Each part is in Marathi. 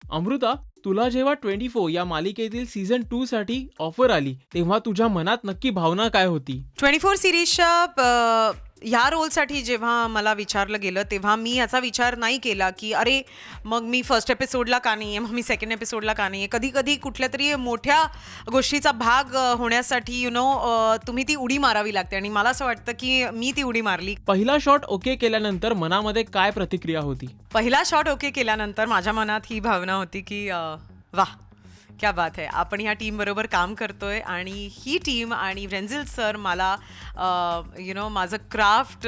अमृता, तुला जेव्हा 24 या मालिकेतील सीझन 2 साठी ऑफर आली तेव्हा तुझ्या मनात नक्की भावना काय होती? 24 सिरीजच्या ह्या रोलसाठी जेव्हा मला विचारलं गेलं तेव्हा मी याचा विचार नाही केला की अरे मग मी फर्स्ट एपिसोडला का नाही आहे, मग मी सेकंड एपिसोडला का नाही आहे. कधी कधी कुठल्या तरी मोठ्या गोष्टीचा भाग होण्यासाठी तुम्ही ती उडी मारावी लागते आणि मला असं वाटतं की मी ती उडी मारली. पहिला शॉट ओके केल्यानंतर मनामध्ये काय प्रतिक्रिया होती? पहिला शॉट ओके केल्यानंतर माझ्या मनात ही भावना होती की वाह, क्या बात आहे, आपण ह्या टीम बरोबर काम करतोय आणि ही टीम आणि रेंझिल सर मला माझं क्राफ्ट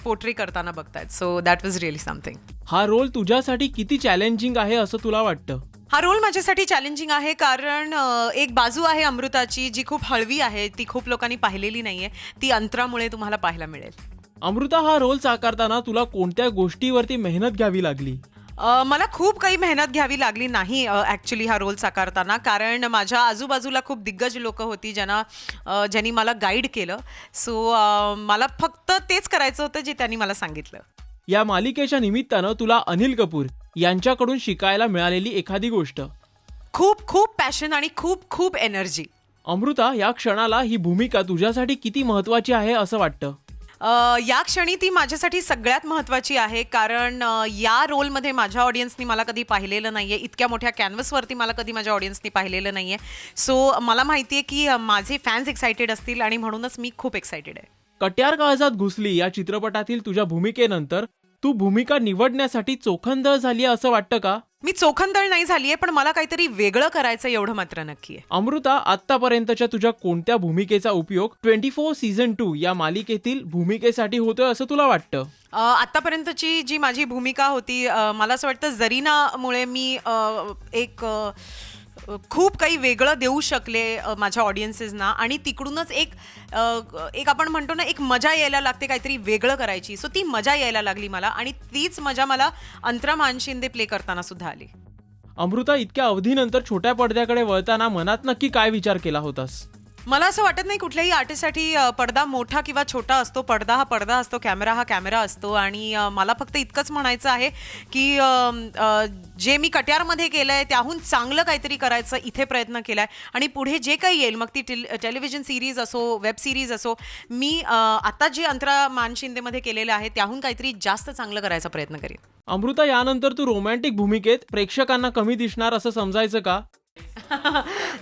पोर्ट्रे करताना बघतायत. So that was really something. हा रोल तुझ्यासाठी किती चॅलेंजिंग आहे असं तुला वाटतं? हा रोल माझ्यासाठी चॅलेंजिंग आहे कारण एक बाजू आहे अमृताची जी खूप हळवी आहे, ती खूप लोकांनी पाहिलेली नाहीये, ती अंतरामुळे तुम्हाला पाहायला मिळेल. अमृता, हा रोल साकारताना तुला कोणत्या गोष्टीवरती मेहनत घ्यावी लागली? मला खूप काही मेहनत घ्यावी लागली नाही ॲक्च्युली हा रोल साकारताना, कारण माझ्या आजूबाजूला खूप दिग्गज लोकं होती ज्यांनी मला गाईड केलं. सो मला फक्त तेच करायचं होतं जे त्यांनी मला सांगितलं. या मालिकेच्या निमित्तानं तुला अनिल कपूर यांच्याकडून शिकायला मिळालेली एखादी गोष्ट? खूप खूप पॅशन आणि खूप खूप एनर्जी. अमृता, या क्षणाला ही भूमिका तुझ्यासाठी किती महत्वाची आहे असं वाटतं? या क्षणी ती माझ्यासाठी सगळ्यात महत्त्वाची आहे कारण या रोलमध्ये माझ्या ऑडियन्सनी मला कधी पाहिलेलं नाही आहे, इतक्या मोठ्या कॅनव्हसवरती मला कधी माझ्या ऑडियन्सनी पाहिलेलं नाही आहे. सो मला माहिती आहे की माझे फॅन्स एक्सायटेड असतील आणि म्हणूनच मी खूप एक्सायटेड आहे. कट्यार काळजात घुसली या चित्रपटातील तुझ्या भूमिकेनंतर तू भूमिका निवडण्यासाठी चोखंदळ झाली असं वाटतं का? मी चोखंदळ नाही झालीये, पण मला काहीतरी वेगळं करायचं एवढं मात्र नक्की आहे. अमृता, आतापर्यंतच्या तुझ्या कोणत्या भूमिकेचा उपयोग 24 सीझन 2 या मालिकेतील भूमिकेसाठी होतोय असं तुला वाटतं? आतापर्यंतची जी माझी भूमिका होती, मला असं वाटतं जरीनामुळे मी एक खूप काही वेगळं देऊ शकले माझ्या ऑडियन्सेसना आणि तिकडूनच एक आपण म्हणतो ना, एक मजा यायला लागते काहीतरी वेगळं करायची. सो ती मजा यायला लागली मला आणि तीच मजा मला अंतरा मानशिंदे प्ले करताना सुद्धा आली. अमृता, इतक्या अवधीनंतर छोट्या पडद्याकडे वळताना मनात नक्की काय विचार केला होतास? मला असं वाटत नाही कुठल्याही आर्टिस्टसाठी पडदा मोठा किंवा छोटा असतो. पडदा हा पडदा असतो, कॅमेरा हा कॅमेरा असतो आणि मला फक्त इतकंच म्हणायचं आहे की जे मी कट्यारमध्ये केलं आहे त्याहून चांगलं काहीतरी करायचं इथे प्रयत्न केला आहे आणि पुढे जे काही येईल, मग ती टेलिव्हिजन सिरीज असो, वेब सिरीज असो, मी आता जे अंतरा मानशिंदेमध्ये केलेलं आहे त्याहून काहीतरी जास्त चांगलं करायचा प्रयत्न करेन. अमृता, यानंतर तू रोमॅन्टिक भूमिकेत प्रेक्षकांना कमी दिसणार असं समजायचं का?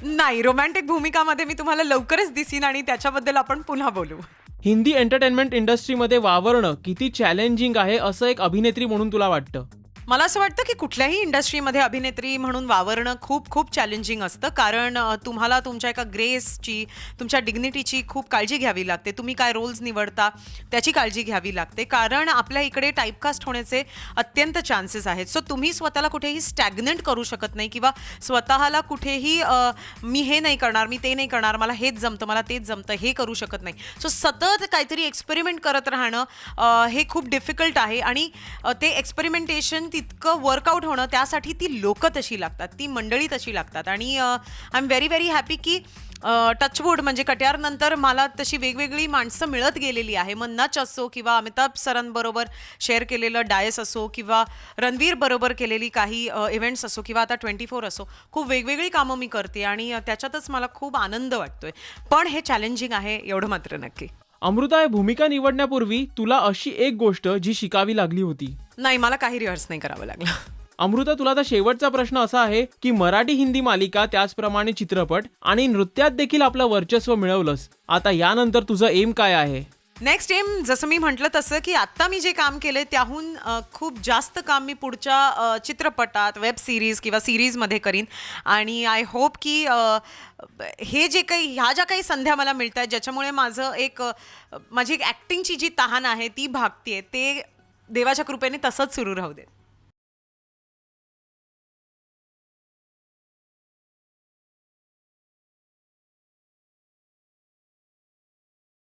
नाही, रोमॅन्टिक भूमिकामध्ये मी तुम्हाला लवकरच दिसीन आणि त्याच्याबद्दल आपण पुन्हा बोलू. हिंदी एंटरटेनमेंट इंडस्ट्रीमध्ये वावरणं किती चॅलेंजिंग आहे असं एक अभिनेत्री म्हणून तुला वाटतं? मला असं वाटतं की कुठल्याही इंडस्ट्रीमध्ये अभिनेत्री म्हणून वावरणं खूप खूप चॅलेंजिंग असतं कारण तुम्हाला तुमच्या एका ग्रेसची, तुमच्या डिग्निटीची खूप काळजी घ्यावी लागते. तुम्ही काय रोल्स निवडता त्याची काळजी घ्यावी लागते कारण आपल्या इकडे टाईपकास्ट होण्याचे अत्यंत चान्सेस आहेत. सो तुम्ही स्वतःला कुठेही स्टॅग्नंट करू शकत नाही किंवा स्वतःला कुठेही मी हे नाही करणार, मी ते नाही करणार, मला हेच जमतं, मला तेच जमतं, हे करू शकत नाही. सो सतत काहीतरी एक्सपेरिमेंट करत राहणं हे खूप डिफिकल्ट आहे आणि ते एक्सपेरिमेंटेशन इतकं वर्कआउट होणं त्यासाठी ती लोकं तशी लागतात, ती मंडळी तशी लागतात आणि I am very very happy की टचवूड म्हणजे कट्यारनंतर मला तशी वेगवेगळी माणसं मिळत गेलेली आहे. मग नच असो किंवा अमिताभ सरांबरोबर शेअर केलेलं डायस असो किंवा रणवीर बरोबर केलेली काही इव्हेंट्स असो किंवा आता 24 असो, खूप वेगवेगळी कामं मी करते आणि त्याच्यातच मला खूप आनंद वाटतोय. पण हे चॅलेंजिंग आहे एवढं मात्र नक्की. अमृता, भूमिका निवडण्यापूर्वी तुला अशी एक गोष्ट जी शिकावी लागली होती? नाही, मला काही रिहर्स नाही करावं लागलं. अमृता, तुला आता शेवटचा प्रश्न असा आहे की मराठी हिंदी मालिका त्याचप्रमाणे चित्रपट आणि नृत्यात देखील आपलं वर्चस्व मिळवलंस, आता यानंतर तुझं एम काय आहे? नेक्स्ट एम जसं मी म्हटलं तसं की आत्ता मी जे काम केलंय त्याहून खूप जास्त काम मी पुढच्या चित्रपटात, वेब सिरीज किंवा सिरीजमध्ये करीन आणि आय होप की हे जे काही ह्या ज्या काही संध्या मला मिळत आहेत ज्याच्यामुळे माझी एक ॲक्टिंगची जी तहान आहे ती भागते, ते देवाच्या कृपेने तसंच सुरू राहू दे.